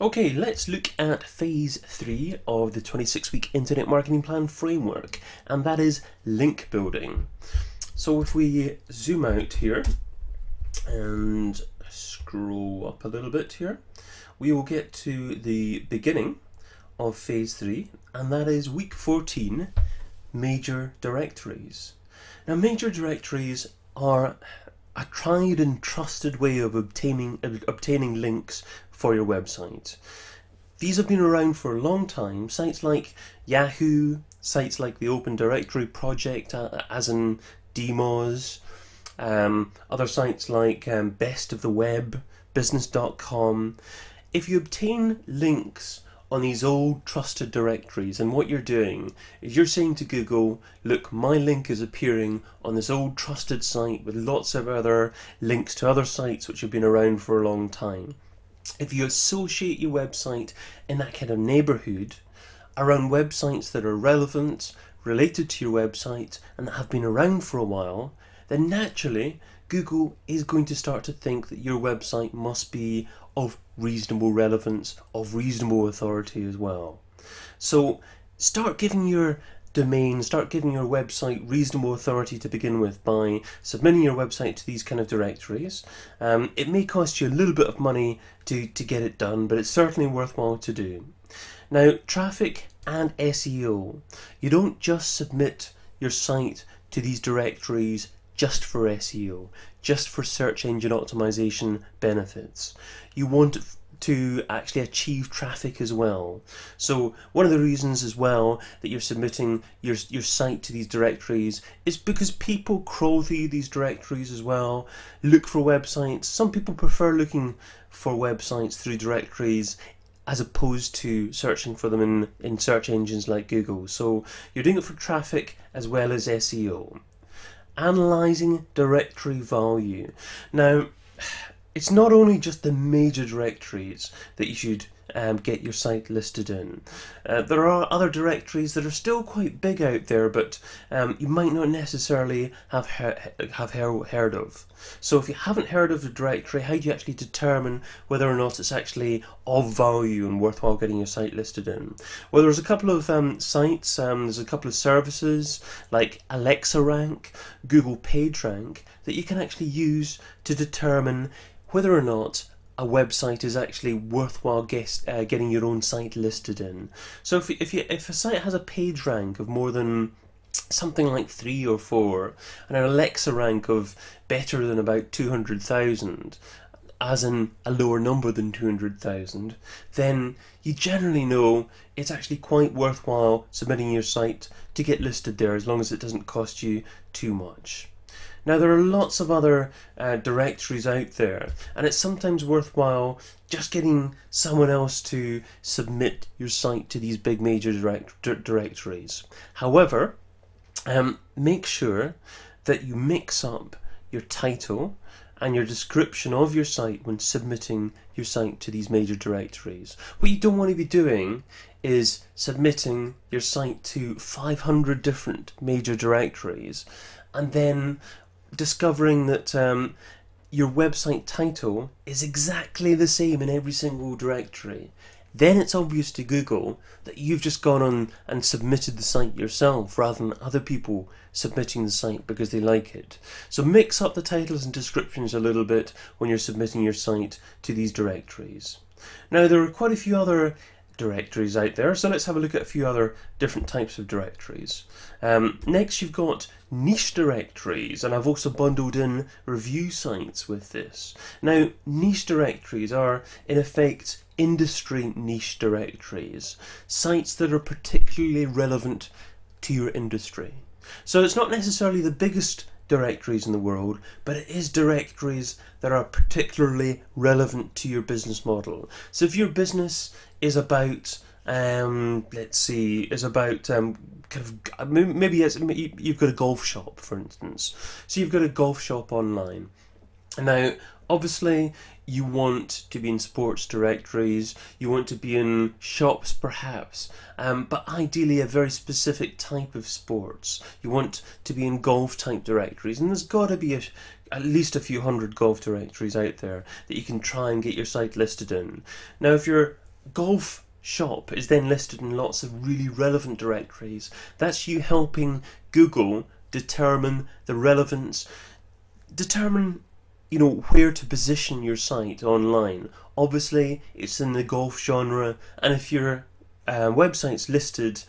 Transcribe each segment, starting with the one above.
Okay, let's look at phase 3 of the 26-week Internet Marketing Plan framework, and that is link building. So if we zoom out here and scroll up a little bit here, we will get to the beginning of phase 3, and that is week 14, major directories. Now, major directories are a tried and trusted way of obtaining links for your website. These have been around for a long time. Sites like Yahoo, sites like the Open Directory Project, as in Demos, other sites like Best of the Web, Business.com. If you obtain links on these old trusted directories, and what you're doing is you're saying to Google, look, my link is appearing on this old trusted site with lots of other links to other sites which have been around for a long time. If you associate your website in that kind of neighborhood around websites that are relevant, related to your website, and that have been around for a while, then naturally Google is going to start to think that your website must be of reasonable relevance, of reasonable authority as well. So start giving your domain, start giving your website reasonable authority to begin with by submitting your website to these kind of directories. It may cost you a little bit of money to get it done, but it's certainly worthwhile to do. Now, traffic and SEO. You don't just submit your site to these directories just for SEO, just for search engine optimization benefits. You want to actually achieve traffic as well. So one of the reasons as well that you're submitting your site to these directories is because people crawl through these directories as well, look for websites. Some people prefer looking for websites through directories as opposed to searching for them in search engines like Google. So you're doing it for traffic as well as SEO. Analyzing directory value. Now, it's not only just the major directories that you should get your site listed in. There are other directories that are still quite big out there, but you might not necessarily have heard of. So if you haven't heard of the directory, how do you actually determine whether or not it's actually of value and worthwhile getting your site listed in? Well, there's a couple of sites, there's a couple of services like Alexa Rank, Google PageRank, that you can actually use to determine whether or not a website is actually worthwhile getting your own site listed in. So if a site has a page rank of more than something like 3 or 4, and an Alexa rank of better than about 200,000, as in a lower number than 200,000, then you generally know it's actually quite worthwhile submitting your site to get listed there, as long as it doesn't cost you too much. Now, there are lots of other directories out there, and it's sometimes worthwhile just getting someone else to submit your site to these big major directories. However, make sure that you mix up your title and your description of your site when submitting your site to these major directories. What you don't want to be doing is submitting your site to 500 different major directories and then discovering that your website title is exactly the same in every single directory. Then it's obvious to Google that you've just gone on and submitted the site yourself rather than other people submitting the site because they like it. So mix up the titles and descriptions a little bit when you're submitting your site to these directories. Now, there are quite a few other directories out there, so let's have a look at a few other different types of directories. Next, you've got niche directories, and I've also bundled in review sites with this. Now, niche directories are in effect industry niche directories, sites that are particularly relevant to your industry. So it's not necessarily the biggest directories in the world, but it is directories that are particularly relevant to your business model. So if your business is about maybe you've got a golf shop, for instance. So you've got a golf shop online. Now, obviously, you want to be in sports directories, you want to be in shops perhaps, but ideally a very specific type of sports. You want to be in golf type directories, and there's got to be at least a few hundred golf directories out there that you can try and get your site listed in. Now, if you're golf shop is then listed in lots of really relevant directories. That's you helping Google determine the relevance, determine where to position your site online. Obviously it's in the golf genre, and if your website's listed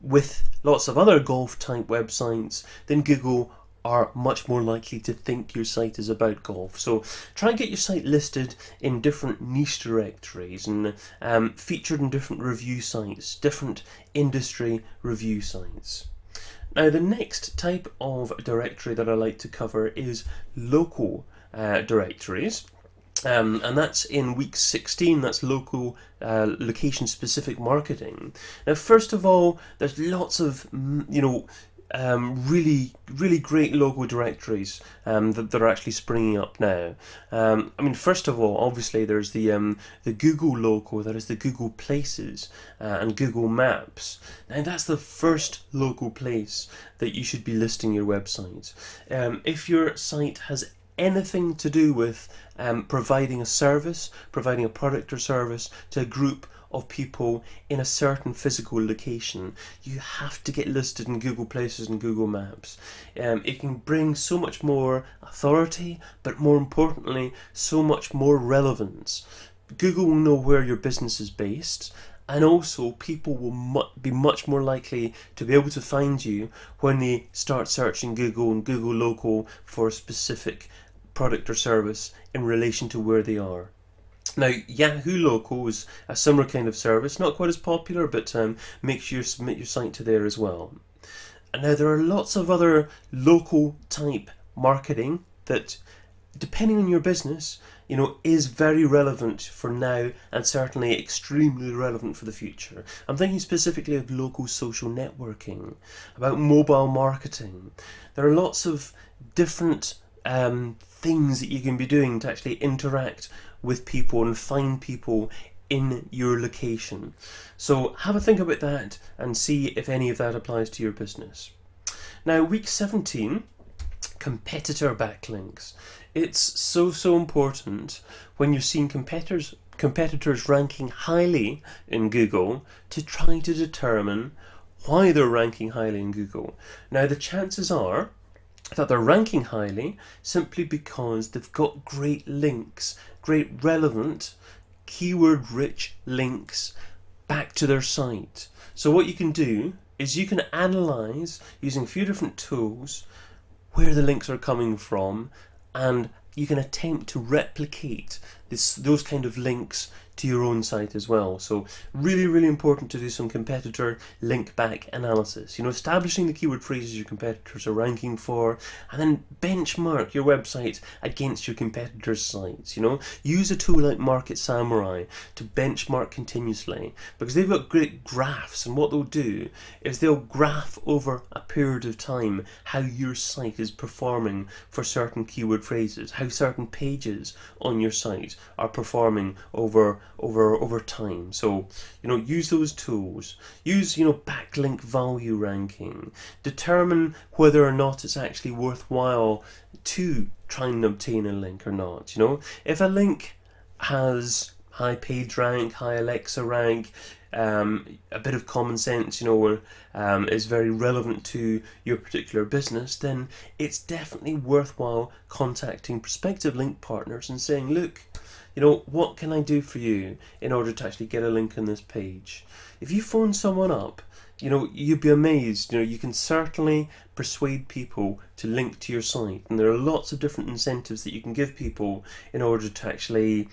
with lots of other golf type websites, then Google are much more likely to think your site is about golf. So try and get your site listed in different niche directories and featured in different review sites, different industry review sites. Now the next type of directory that I like to cover is local directories. And that's in week 16, that's local location specific marketing. Now first of all, there's lots of really great local directories that are actually springing up now. I mean, first of all, obviously there's the Google local, that is the Google Places and Google Maps. Now that's the first local place that you should be listing your website. If your site has anything to do with providing a service, providing a product or service to a group of people in a certain physical location, you have to get listed in Google Places and Google Maps. It can bring so much more authority, but more importantly, so much more relevance. Google will know where your business is based, and also people will be much more likely to be able to find you when they start searching Google and Google Local for a specific product or service in relation to where they are. Now, Yahoo Local is a similar kind of service, not quite as popular, but make sure you submit your site to there as well. And now there are lots of other local type marketing that, depending on your business, is very relevant for now and certainly extremely relevant for the future. I'm thinking specifically of local social networking, about mobile marketing. There are lots of different things that you can be doing to actually interact with people and find people in your location. So have a think about that and see if any of that applies to your business. Now, week 17, competitor backlinks. It's so important when you're seeing competitors ranking highly in Google to try to determine why they're ranking highly in Google. Now, the chances are that they're ranking highly simply because they've got great links, great relevant, keyword-rich links back to their site. So what you can do is you can analyze, using a few different tools, where the links are coming from, and you can attempt to replicate those kind of links to your own site as well. So really important to do some competitor link back analysis. Establishing the keyword phrases your competitors are ranking for, and then benchmark your website against your competitors' sites. Use a tool like Market Samurai to benchmark continuously, because they've got great graphs, and what they'll do is they'll graph over a period of time how your site is performing for certain keyword phrases, how certain pages on your site are performing over time. So use those tools. Use backlink value ranking. Determine whether or not it's actually worthwhile to try and obtain a link or not. If a link has high page rank, high Alexa rank, a bit of common sense, is very relevant to your particular business, then it's definitely worthwhile contacting prospective link partners and saying, look, what can I do for you in order to actually get a link on this page? If you phone someone up, you'd be amazed. You can certainly persuade people to link to your site, and there are lots of different incentives that you can give people in order to actually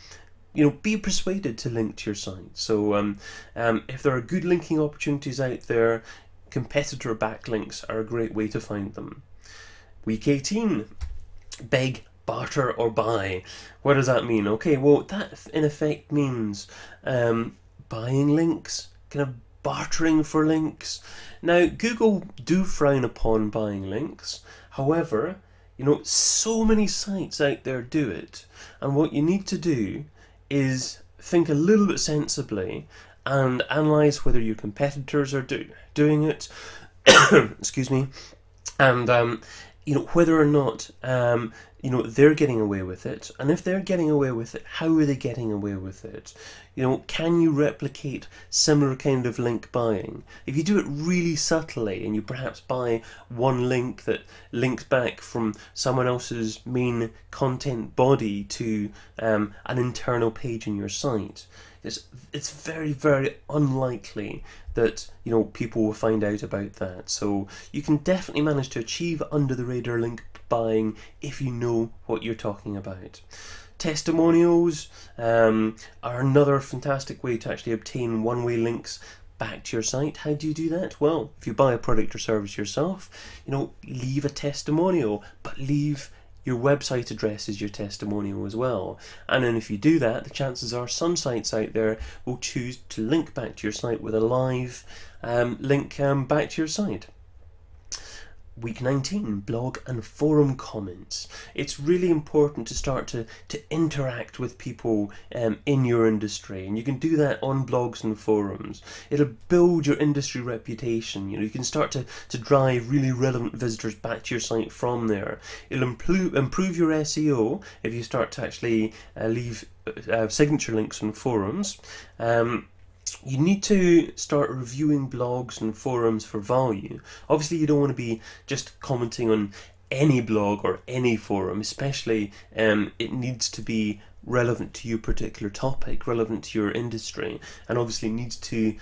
be persuaded to link to your site. So if there are good linking opportunities out there, competitor backlinks are a great way to find them. Week 18, beg, barter or buy. What does that mean? Okay, well, that in effect means buying links, kind of bartering for links. Now, Google do frown upon buying links. However, so many sites out there do it, and what you need to do is think a little bit sensibly and analyze whether your competitors are doing it excuse me, and whether or not you know, they're getting away with it, and if they're getting away with it, how are they getting away with it? You know, can you replicate similar kind of link buying? If you do it really subtly and you perhaps buy one link that links back from someone else's main content body to an internal page in your site, it's very, very unlikely that, you know, people will find out about that. So you can definitely manage to achieve under the radar link buying if you know what you're talking about. Testimonials are another fantastic way to actually obtain one-way links back to your site. How do you do that? Well, if you buy a product or service yourself, you know, leave a testimonial, but leave your website address as your testimonial as well. And then if you do that, the chances are some sites out there will choose to link back to your site with a live link back to your site. Week 19, blog and forum comments. It's really important to start to interact with people in your industry, and you can do that on blogs and forums. It'll build your industry reputation. You know, you can start to drive really relevant visitors back to your site from there. It'll improve your SEO if you start to actually leave signature links on forums. You need to start reviewing blogs and forums for value. Obviously, you don't want to be just commenting on any blog or any forum, especially it needs to be relevant to your particular topic, relevant to your industry, and obviously needs to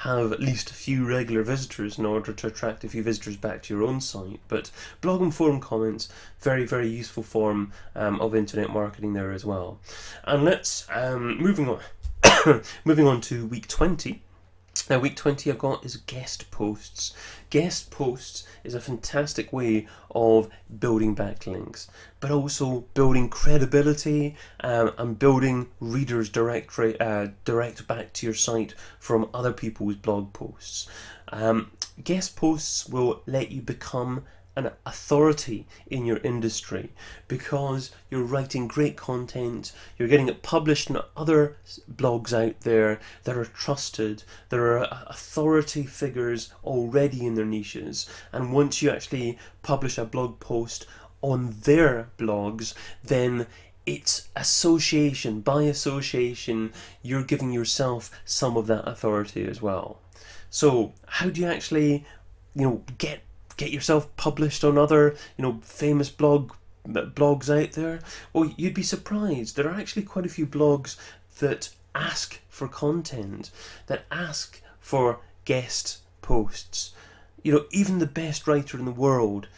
have at least a few regular visitors in order to attract a few visitors back to your own site. But blog and forum comments, very, very useful form of internet marketing there as well. And let's moving on. Moving on to week 20. Now, week 20 I've got is guest posts. Guest posts is a fantastic way of building backlinks, but also building credibility and building readers direct back to your site from other people's blog posts. Guest posts will let you become an authority in your industry because you're writing great content, you're getting it published in other blogs out there that are trusted, there are authority figures already in their niches, and once you actually publish a blog post on their blogs, then it's association. By association, you're giving yourself some of that authority as well. So how do you actually, you know, get yourself published on other, you know, famous blogs out there? Well, you'd be surprised. There are actually quite a few blogs that ask for content, that ask for guest posts. You know, even the best writer in the world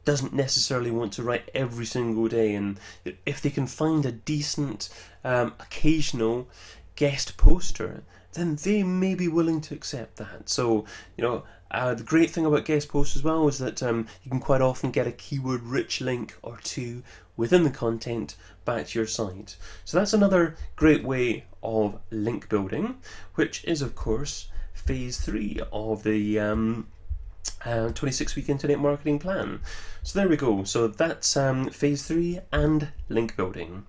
doesn't necessarily want to write every single day, and if they can find a decent occasional guest poster, then they may be willing to accept that. So, you know, the great thing about guest posts as well is that you can quite often get a keyword-rich link or two within the content back to your site. So that's another great way of link building, which is, of course, phase 3 of the 26-week internet marketing plan. So there we go. So that's phase 3 and link building.